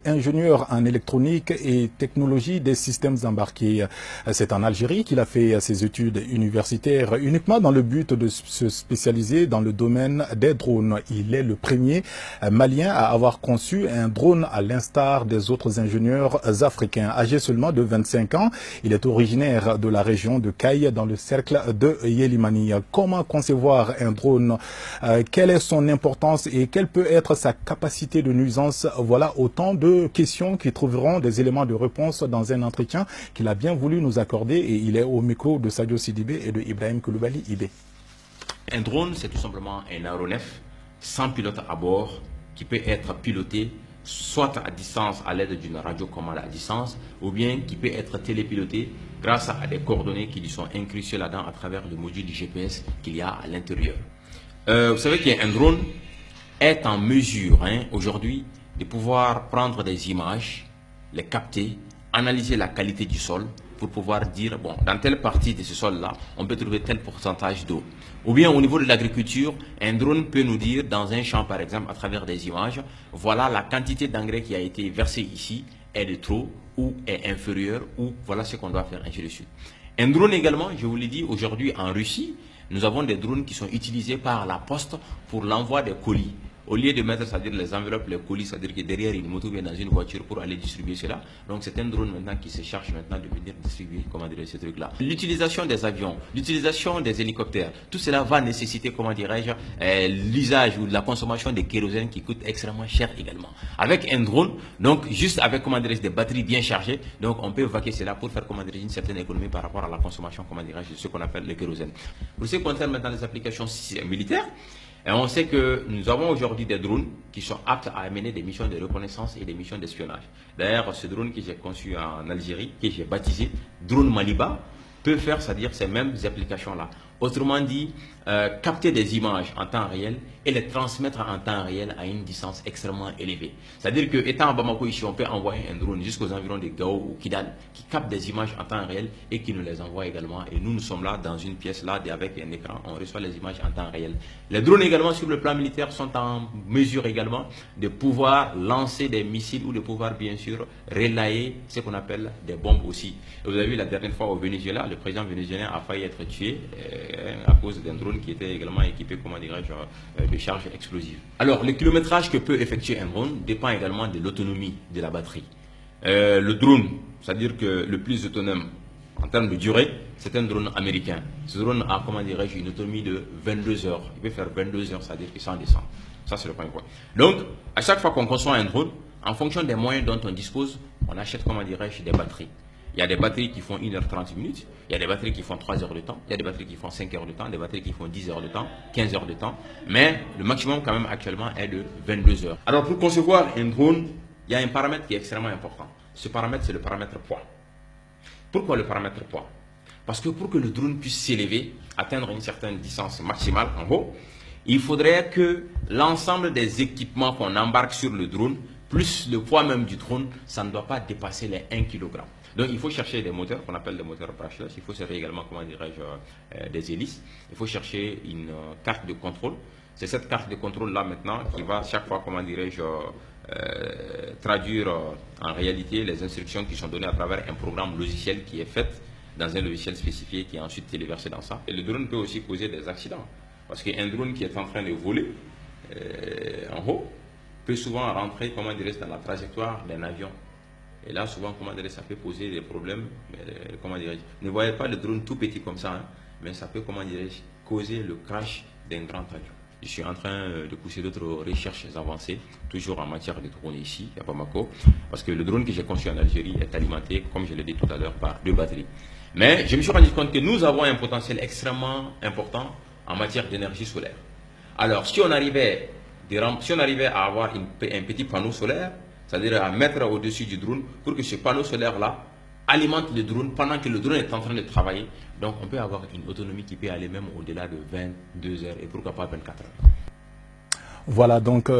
Ingénieur en électronique et technologie des systèmes embarqués. C'est en Algérie qu'il a fait ses études universitaires uniquement dans le but de se spécialiser dans le domaine des drones. Il est le premier malien à avoir conçu un drone à l'instar des autres ingénieurs africains. Âgé seulement de 25 ans, il est originaire de la région de Caille dans le cercle de Yelimani. Comment concevoir un drone? Quelle est son importance et quelle peut être sa capacité de nuisance? Voilà autant de questions qui trouveront des éléments de réponse dans un entretien qu'il a bien voulu nous accorder, et il est au micro de Sadio Sidibé et de Ibrahim Koulibaly Ibé. Un drone, c'est tout simplement un aéronef sans pilote à bord qui peut être piloté soit à distance à l'aide d'une radiocommande à distance, ou bien qui peut être télépiloté grâce à des coordonnées qui lui sont incrustées là-dedans à travers le module du GPS qu'il y a à l'intérieur. Vous savez qu'un drone est en mesure aujourd'hui de pouvoir prendre des images, les capter, analyser la qualité du sol pour pouvoir dire, bon, dans telle partie de ce sol-là, on peut trouver tel pourcentage d'eau. Ou bien au niveau de l'agriculture, un drone peut nous dire, dans un champ par exemple, à travers des images, voilà la quantité d'engrais qui a été versée ici est de trop ou est inférieure, ou voilà ce qu'on doit faire, ainsi de suite. Un drone également, je vous l'ai dit, aujourd'hui en Russie, nous avons des drones qui sont utilisés par la poste pour l'envoi des colis. Au lieu de mettre, c'est-à-dire les enveloppes, les colis, c'est-à-dire que derrière une moto vient dans une voiture pour aller distribuer cela. Donc c'est un drone maintenant qui se charge maintenant de venir distribuer, comment dire, ces trucs-là. L'utilisation des avions, l'utilisation des hélicoptères, tout cela va nécessiter, comment dirais-je, l'usage ou la consommation de kérosène qui coûte extrêmement cher également. Avec un drone, donc juste avec, comment dirais-je, des batteries bien chargées, donc on peut vaquer cela pour faire, comment dirais-je, une certaine économie par rapport à la consommation, comment dirais-je, de ce qu'on appelle le kérosène. Pour ce qui concerne maintenant les applications militaires, et on sait que nous avons aujourd'hui des drones qui sont aptes à amener des missions de reconnaissance et des missions d'espionnage. D'ailleurs, ce drone que j'ai conçu en Algérie, que j'ai baptisé drone Maliba, peut faire, c'est-à-dire ces mêmes applications-là. Autrement dit, capter des images en temps réel et les transmettre en temps réel à une distance extrêmement élevée. C'est-à-dire que, étant à Bamako ici, on peut envoyer un drone jusqu'aux environs de Gao ou Kidal qui capte des images en temps réel et qui nous les envoie également. Et nous sommes là dans une pièce là avec un écran, on reçoit les images en temps réel. Les drones également sur le plan militaire sont en mesure également de pouvoir lancer des missiles ou de pouvoir bien sûr relayer ce qu'on appelle des bombes aussi. Et vous avez vu la dernière fois au Venezuela, le président vénézuélien a failli être tué à cause d'un drone qui était également équipé, comment dirais-je, de charges explosives. Alors, le kilométrage que peut effectuer un drone dépend également de l'autonomie de la batterie. Le drone, c'est-à-dire que le plus autonome en termes de durée, c'est un drone américain. Ce drone a, comment dirais-je, une autonomie de 22 heures. Il peut faire 22 heures, c'est-à-dire qu'il s'en descend. Ça, c'est le premier point. Donc, à chaque fois qu'on conçoit un drone, en fonction des moyens dont on dispose, on achète, comment dirais-je, des batteries. Il y a des batteries qui font 1h30 minutes, il y a des batteries qui font 3 heures de temps, il y a des batteries qui font 5 heures de temps, des batteries qui font 10 heures de temps, 15 heures de temps, mais le maximum quand même actuellement est de 22 heures. Alors pour concevoir un drone, il y a un paramètre qui est extrêmement important. Ce paramètre, c'est le paramètre poids. Pourquoi le paramètre poids? Parce que pour que le drone puisse s'élever, atteindre une certaine distance maximale en haut, il faudrait que l'ensemble des équipements qu'on embarque sur le drone, plus le poids même du drone, ça ne doit pas dépasser les 1 kg. Donc il faut chercher des moteurs qu'on appelle des moteurs brushless, il faut chercher également, comment dirais-je, des hélices, il faut chercher une carte de contrôle. C'est cette carte de contrôle là maintenant qui va chaque fois, comment dirais-je, traduire en réalité les instructions qui sont données à travers un programme logiciel qui est fait dans un logiciel spécifié qui est ensuite téléversé dans ça. Et le drone peut aussi causer des accidents. Parce qu'un drone qui est en train de voler en haut peut souvent rentrer, comment dirais-je, dans la trajectoire d'un avion. Et là, souvent, comment dirais-je, ça peut poser des problèmes. Comment dirais-je, ne voyez pas le drone tout petit comme ça, mais ça peut, comment dirais-je, causer le crash d'un grand avion. Je suis en train de pousser d'autres recherches avancées, toujours en matière de drone ici, à Bamako, parce que le drone que j'ai conçu en Algérie est alimenté, comme je l'ai dit tout à l'heure, par 2 batteries. Mais je me suis rendu compte que nous avons un potentiel extrêmement important en matière d'énergie solaire. Alors, si on arrivait à avoir un petit panneau solaire, c'est-à-dire à mettre au-dessus du drone, pour que ce panneau solaire-là alimente le drone pendant que le drone est en train de travailler, donc on peut avoir une autonomie qui peut aller même au-delà de 22 heures et pourquoi pas 24 heures. Voilà donc...